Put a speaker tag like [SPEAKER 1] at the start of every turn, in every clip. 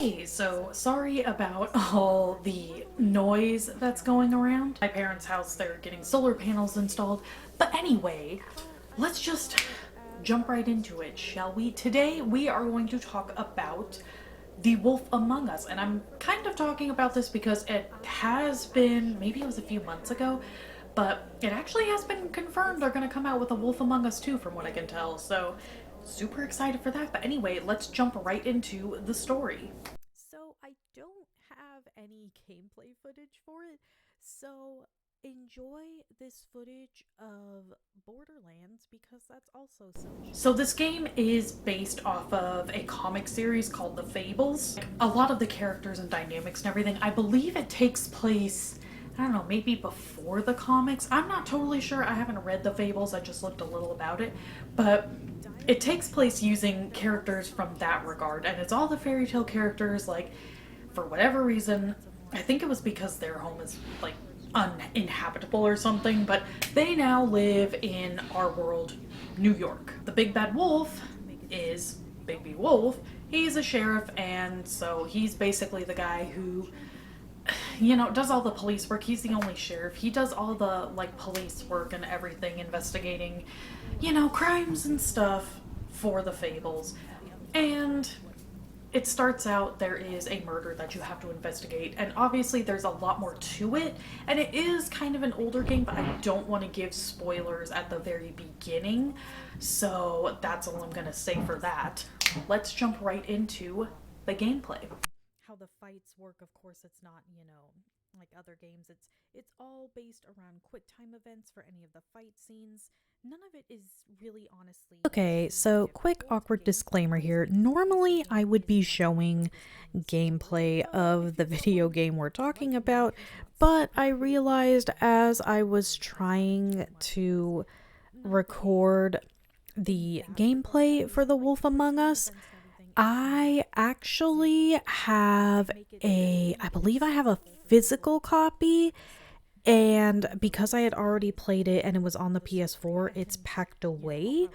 [SPEAKER 1] Hey, so sorry about all the noise that's going around. My parents' house, they're getting solar panels installed. But anyway, let's just jump right into it, shall we? Today we are going to talk about The Wolf Among Us. And I'm kind of talking about this because it has been, maybe it was a few months ago, but it actually has been confirmed they're going to come out with a Wolf Among Us 2 from what I can tell. So super excited for that. But anyway, let's jump right into the story.
[SPEAKER 2] So I don't have any gameplay footage for it. So enjoy this footage of Borderlands because that's also cel
[SPEAKER 1] So
[SPEAKER 2] shaded.
[SPEAKER 1] this game is based off of a comic series called The Fables. A lot of the characters and dynamics and everything, I believe it takes place, I don't know, maybe before the comics. I'm not totally sure. I haven't read The Fables. I just looked a little about it. But it takes place using characters from that regard, and it's all the fairy tale characters. Like, for whatever reason, I think it was because their home is like uninhabitable or something, but they now live in our world, New York. The big bad wolf is Big Wolf. He's a sheriff, and so he's basically the guy who, does all the police work. He's the only sheriff. He does all the like police work and everything, investigating, crimes and stuff for the Fables. And it starts out there is a murder that you have to investigate, and obviously there's a lot more to it, and it is kind of an older game, but I don't want to give spoilers at the very beginning, so that's all I'm going to say for that. Let's jump right into the gameplay.
[SPEAKER 2] How the fights work, of course, it's not, like other games. It's all based around quick time events for any of the fight scenes. None of it is really honestly. Okay, so quick awkward disclaimer here. Normally, I would be showing gameplay of the video game we're talking about, but I realized as I was trying to record the gameplay for The Wolf Among Us, I actually have I believe I have a physical copy, and because I had already played it and it was on the PS4, it's packed away.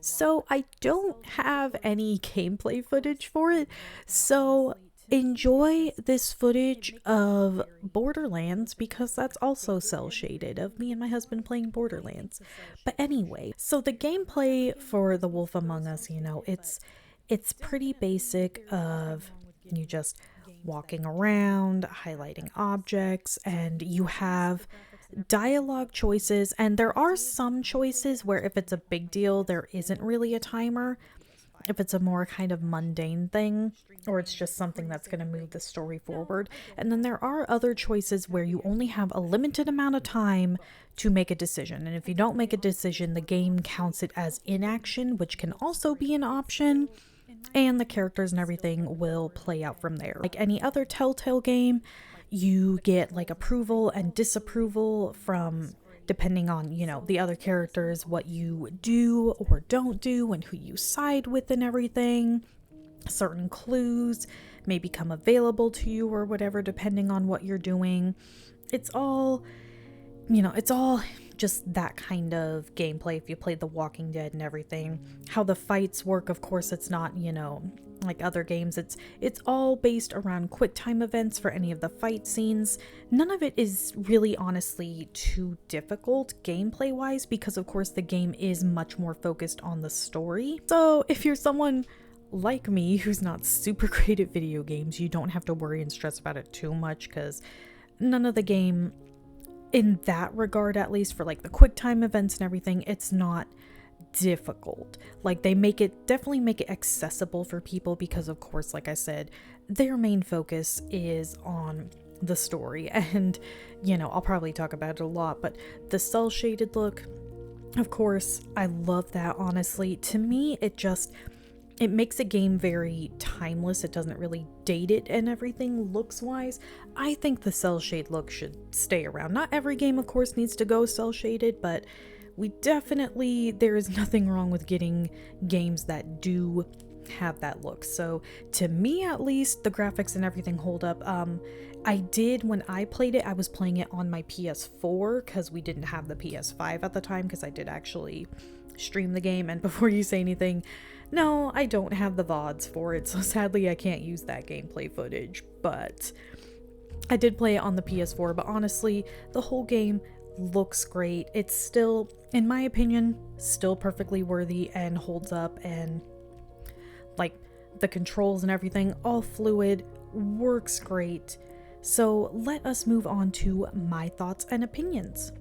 [SPEAKER 2] So I don't have any gameplay footage for it. So enjoy this footage of Borderlands because that's also cel shaded of me and my husband playing Borderlands. But anyway, so the gameplay for The Wolf Among Us, it's pretty basic of you just walking around, highlighting objects, and you have dialogue choices. And there are some choices where if it's a big deal, there isn't really a timer. If it's a more kind of mundane thing, or it's just something that's going to move the story forward. And then there are other choices where you only have a limited amount of time to make a decision. And if you don't make a decision, the game counts it as inaction, which can also be an option, and the characters and everything will play out from there. Like any other Telltale game, you get like approval and disapproval from depending on, the other characters, what you do or don't do, and who you side with and everything. Certain clues may become available to you or whatever, depending on what you're doing. It's all it's all just that kind of gameplay if you played The Walking Dead and everything. How the fights work, of course, it's not, like other games. It's all based around quick time events for any of the fight scenes. None of it is really honestly too difficult gameplay wise because of course the game is much more focused on the story. So if you're someone like me who's not super great at video games, you don't have to worry and stress about it too much because none of the game in that regard, at least for like the quick time events and everything, it's not difficult. Like they definitely make it accessible for people because of course, like I said, their main focus is on the story. And I'll probably talk about it a lot, but the cel shaded look, of course, I love that. Honestly, to me it makes a game very timeless. It doesn't really date it and everything looks wise. I think the cel shade look should stay around. Not every game, of course, needs to go cel shaded, but there is nothing wrong with getting games that do have that look. So to me at least, the graphics and everything hold up. When I played it, I was playing it on my PS4 because we didn't have the PS5 at the time, because I did actually stream the game. And before you say anything, no, I don't have the VODs for it, so sadly I can't use that gameplay footage, but I did play it on the PS4. But honestly, the whole game looks great. It's still, in my opinion, still perfectly worthy and holds up, and like the controls and everything, all fluid, works great. So let us move on to my thoughts and opinions.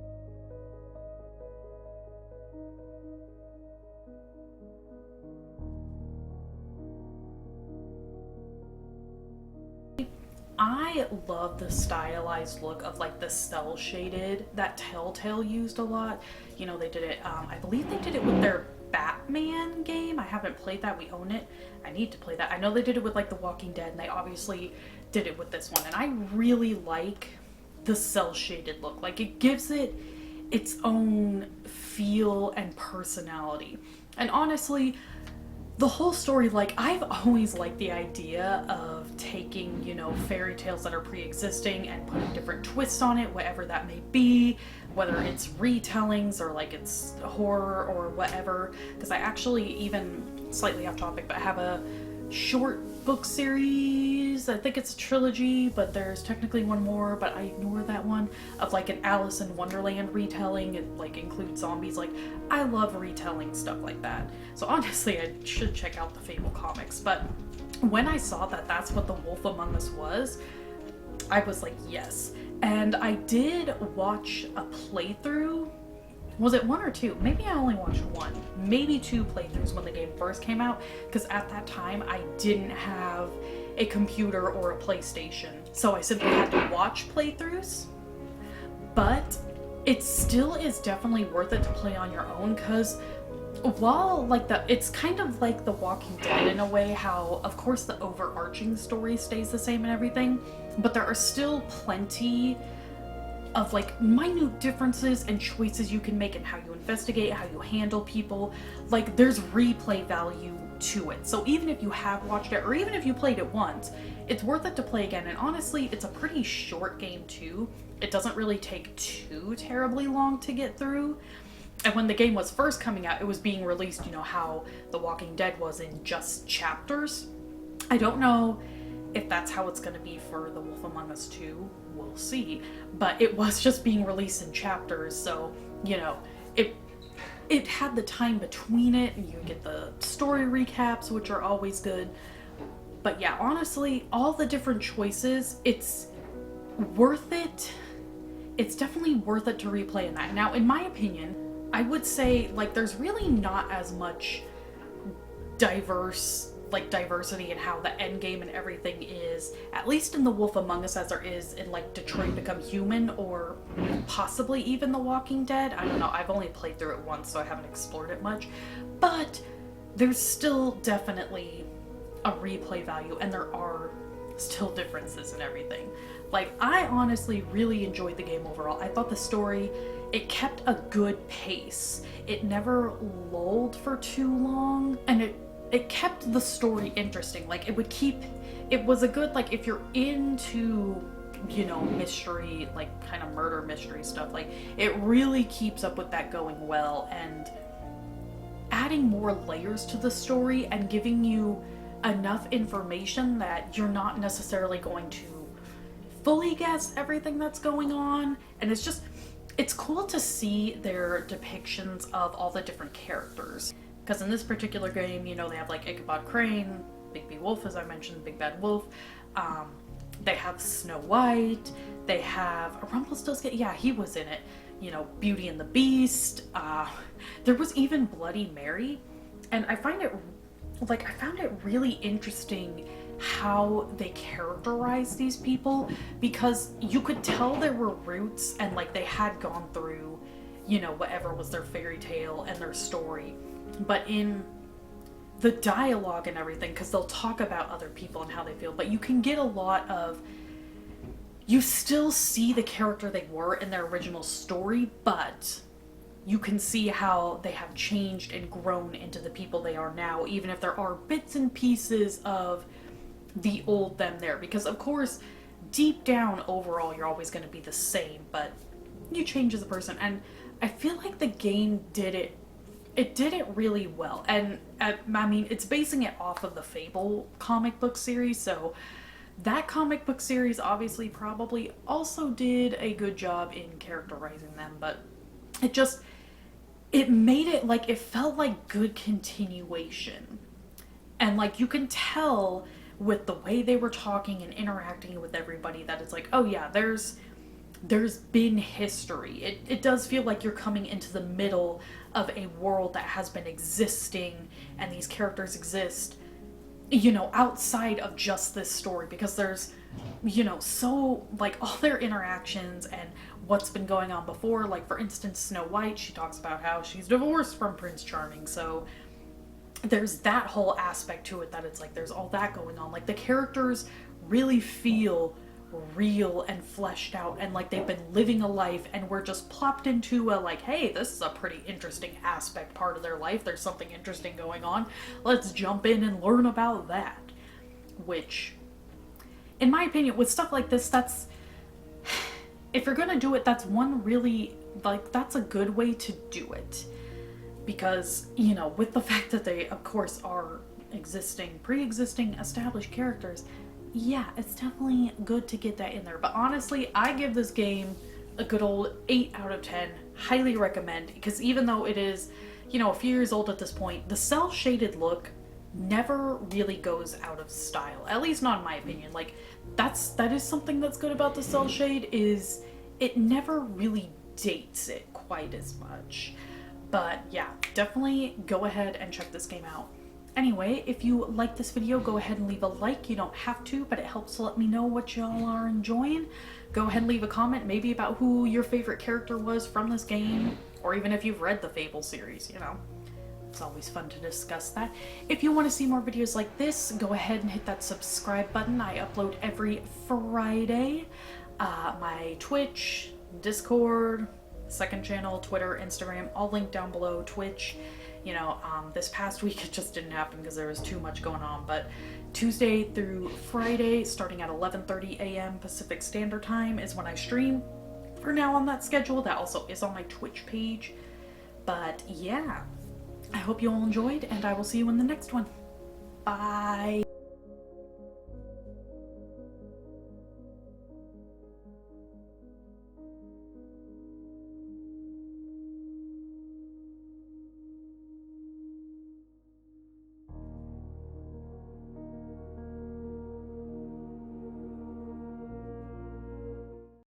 [SPEAKER 1] I love the stylized look of like the cell shaded that Telltale used a lot. You know, they did it, I believe they did it with their Batman game. I haven't played that, we own it. I need to play that. I know they did it with like The Walking Dead, and they obviously did it with this one. And I really like the cell shaded look. Like, it gives it its own feel and personality. And honestly, the whole story, like, I've always liked the idea of taking, you know, fairy tales that are pre-existing and putting different twists on it, whatever that may be, whether it's retellings or like it's horror or whatever. Because I actually, even slightly off topic, but I have a short book series, I think it's a trilogy, but there's technically one more, but I ignore that one, of like an Alice in Wonderland retelling. It like includes zombies. Like, I love retelling stuff like that. So honestly, I should check out the Fable comics. But when I saw that that's what The Wolf Among Us was, I was like, yes. And I did watch a playthrough. Was it one or two? Maybe I only watched one, maybe two playthroughs when the game first came out, because at that time I didn't have a computer or a PlayStation, so I simply had to watch playthroughs. But it still is definitely worth it to play on your own, because while like it's kind of like The Walking Dead in a way, how of course the overarching story stays the same and everything, but there are still plenty of like minute differences and choices you can make in how you investigate, how you handle people. Like, there's replay value to it. So even if you have watched it, or even if you played it once, it's worth it to play again. And honestly, it's a pretty short game too. It doesn't really take too terribly long to get through. And when the game was first coming out, it was being released, you know, how The Walking Dead was in just chapters. I don't know if that's how it's going to be for The Wolf Among Us 2. We'll see. But it was just being released in chapters, so, you know, it had the time between it, and you get the story recaps, which are always good. But yeah, honestly, all the different choices, it's worth it. It's definitely worth it to replay in that. Now, in my opinion, I would say, like, there's really not as much diversity in how the end game and everything is, at least in The Wolf Among Us, as there is in like Detroit Become Human, or possibly even The Walking Dead. I don't know, I've only played through it once, so I haven't explored it much, but there's still definitely a replay value, and there are still differences and everything. Like, I honestly really enjoyed the game overall. I thought the story, it kept a good pace. It never lulled for too long, and it kept the story interesting. Like, it was a good, like, if you're into, you know, mystery, like kind of murder mystery stuff, like, it really keeps up with that going well, and adding more layers to the story and giving you enough information that you're not necessarily going to fully guess everything that's going on. And it's cool to see their depictions of all the different characters. Because in this particular game, you know, they have like Ichabod Crane, Big B Wolf, as I mentioned, Big Bad Wolf. They have Snow White. They have Rumpelstiltskin. Yeah, he was in it. You know, Beauty and the Beast. There was even Bloody Mary. And I found it really interesting how they characterize these people, because you could tell there were roots, and like they had gone through, you know, whatever was their fairy tale and their story. But in the dialogue and everything, because they'll talk about other people and how they feel, but you can get a lot of, you still see the character they were in their original story, but you can see how they have changed and grown into the people they are now, even if there are bits and pieces of the old them there. Because of course, deep down, overall, you're always going to be the same, but you change as a person. And I feel like the game did it it did it really well. And I mean, it's basing it off of the Fable comic book series, so that comic book series obviously probably also did a good job in characterizing them, but it just, it made it like, it felt like good continuation. And like, you can tell with the way they were talking and interacting with everybody that it's like, oh yeah, there's been history. It does feel like you're coming into the middle of a world that has been existing, and these characters exist, you know, outside of just this story, because there's, you know, so like all their interactions and what's been going on before. Like, for instance, Snow White, she talks about how she's divorced from Prince Charming, so there's that whole aspect to it, that it's like there's all that going on. Like, the characters really feel real and fleshed out, and like they've been living a life, and we're just plopped into a like, hey, this is a pretty interesting aspect part of their life, there's something interesting going on, let's jump in and learn about that. Which, in my opinion, with stuff like this, that's, if you're gonna do it, that's one really, like, that's a good way to do it. Because, you know, with the fact that they of course are pre-existing established characters, yeah, it's definitely good to get that in there. But honestly, I give this game a good old 8 out of 10. Highly recommend, because even though it is, you know, a few years old at this point, the cel shaded look never really goes out of style. At least not in my opinion. Like, that is something that's good about the cel shade, is it never really dates it quite as much. But yeah, definitely go ahead and check this game out. Anyway, if you like this video, go ahead and leave a like. You don't have to, but it helps to let me know what y'all are enjoying. Go ahead and leave a comment, maybe about who your favorite character was from this game, or even if you've read the Fable series, you know. It's always fun to discuss that. If you want to see more videos like this, go ahead and hit that subscribe button. I upload every Friday. My Twitch, Discord, second channel, Twitter, Instagram, all linked down below. Twitch, you know, this past week it just didn't happen because there was too much going on, but Tuesday through Friday, starting at 11:30 a.m. Pacific Standard Time is when I stream. For now on that schedule, that also is on my Twitch page. But yeah, I hope you all enjoyed, and I will see you in the next one. Bye!